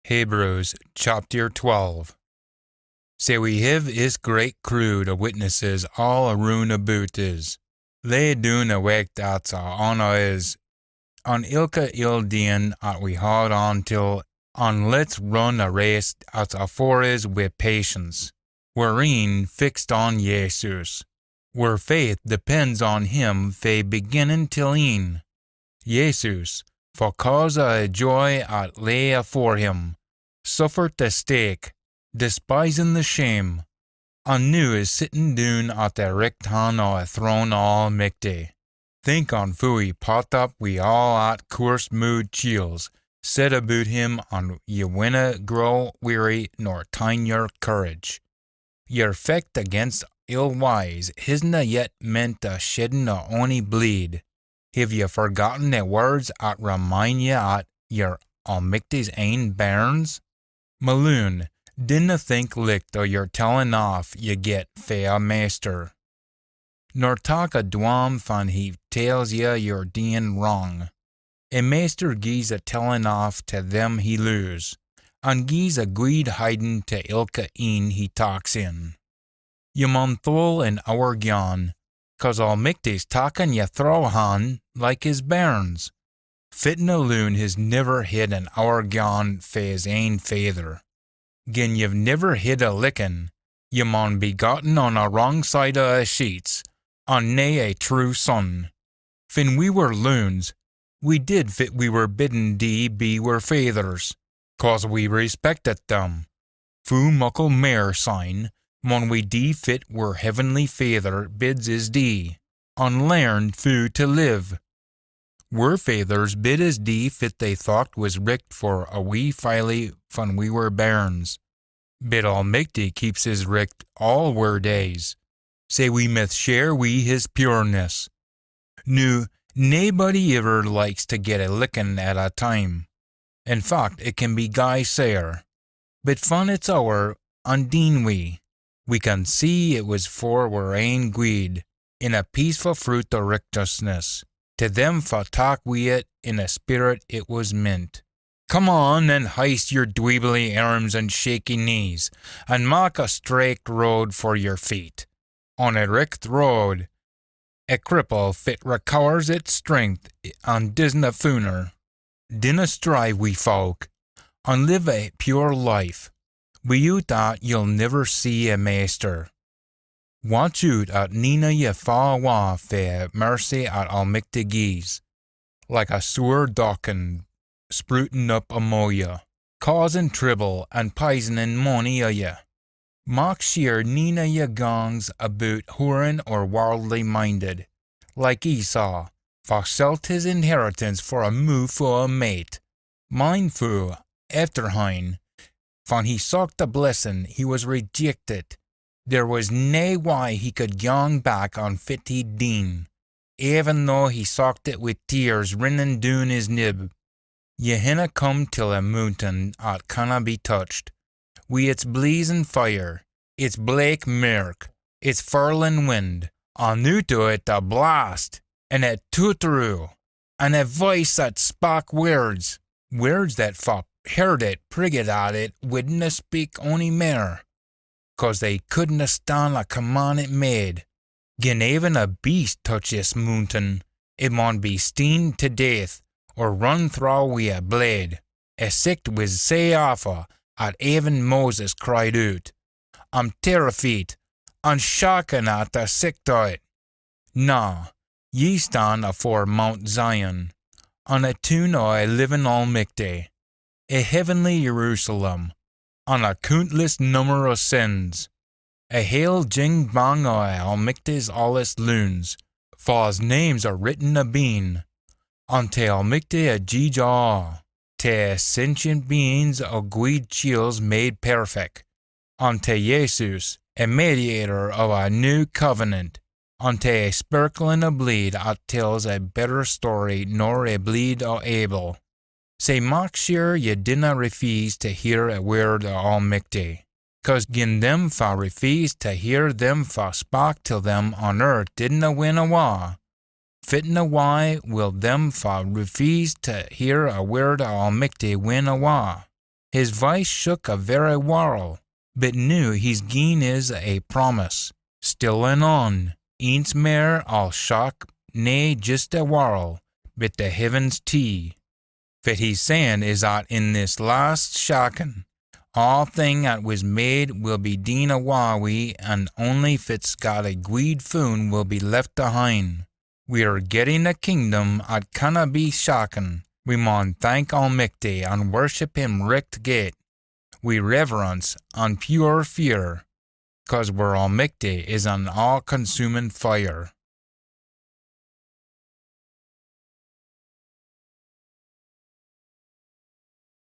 Hebrews chapter 12. Say we have is great crowd of witnesses all around about us. Lay doen a week that's on is, on ilka ildien at we hard on till, on let's run a race that's afore us with patience. Wherein fixed on Jesus. Where faith depends on him fae beginning till een. Jesus, for cause of joy at lay afore him, suffered the stake, despising the shame, and now is sitting down at the right hand of a throne almighty. Think on fui pot up we all at course mood chills, said about him and ye winna grow weary nor tine your courage. Your fecht against ill wise hisna yet meant a shedding o' ony bleed. Have ye forgotten the words at remind ye at your almighty's ain bairns? Maloon, dinna think licht o' your telling off ye get fae a master. Nor talk a dwam fan he tells ye you're doing wrong. A master gies a telling off to them he lose, and gies a gweed hiding to ilka een he talks in. Ye mun thole in our gyan, cause almighty's talking ye throw han like his bairns. Fittin' alone has never hid an hour gone fae his ain feyther. Gin ye've never hid a lickin', ye mun be gotten on a wrong side o' a sheets, and nae a true son. Fin we were loons, we did fit we were bidden dee be were feythers, cause we respected them. Fu muckle mair sign, mun we dee fit were heavenly feyther bids is dee, and learn fu to live. Were feythers bid as dee fit they thought was richt for a wee filey fun we were bairns. Bid almighty keeps his richt all were days. Say we mith share we his pureness. Nu, naebody ever likes to get a lickin' at a time. In fact, it can be guy sair. But fun it's our, undine we can see it was for we're ain gweed, in a peaceful fruit o' righteousness. To them fa talk we it in a spirit it was meant. Come on and heist your dweebly arms and shaky knees, and mak a straight road for your feet. On a richt road, a cripple fit recovers its strength and disna fooner. Dinna strive we folk, and live a pure life. Without that you'll never see a master. Watch out at nina ye fa wa fae mercy at almighty gies, like a sour dockin sprouting up amo ye, causing trouble and poisoning money o' ye. Mak sheer nina ye gongs about whoring or worldly minded, like Esau, for selt his inheritance for a moo for a mate. Mind fu, afterhin, fan he sought the blessing, he was rejected. There was nae why he could gang back on fit he'd deen, even though he sought it with tears rinnin' doon his nib. Ye hinna come till a mountain at canna be touched, wi' its blazing fire, its blake mirk, its furlin' wind, and out o' it a blast, and a tutru, and a voice that spak words that fa heard it prigged at it wouldna speak ony mair, cause they couldna stand a command it made. Gin even a beast touch this mountain, it mun be steen to death, or run through wi' a blade. A sicht was sae awfu' at even Moses cried out, I'm terrified, and shocking at the sicht o' it. Nah, ye stand afore Mount Zion, on a tune o' a living almighty, a heavenly Jerusalem, on a countless number of sins, a hail jing bang o' almighty's allest loons, for his names are written abeen, on te almighty a jija, te sentient beings o' gweed chills made perfect, on te Jesus, a mediator of a new covenant, on te a sparkling o' bleed at tells a better story nor a bleed o' Abel. Say mak sure ye dinna refuse to hear a word o' almighty, cause gin them fa refuse to hear them fa spak till them on earth didna win awa, fitna why will them fa refuse to hear a word o' almighty win awa. His voice shook a very whirl, but knew he's gien is a promise. Still and on, eents mair I'll shock, nay just a whirl, but the heavens tea. Vat he's saying is that in this last shocking, all thing that was made will be deen a wawi, and only fit's got a Gweed foon will be left behind. We are getting a kingdom at canna be shocking. We maun thank Almighty and worship him richt gate. We reverence and pure fear, 'cause we're Almighty is an all-consuming fire.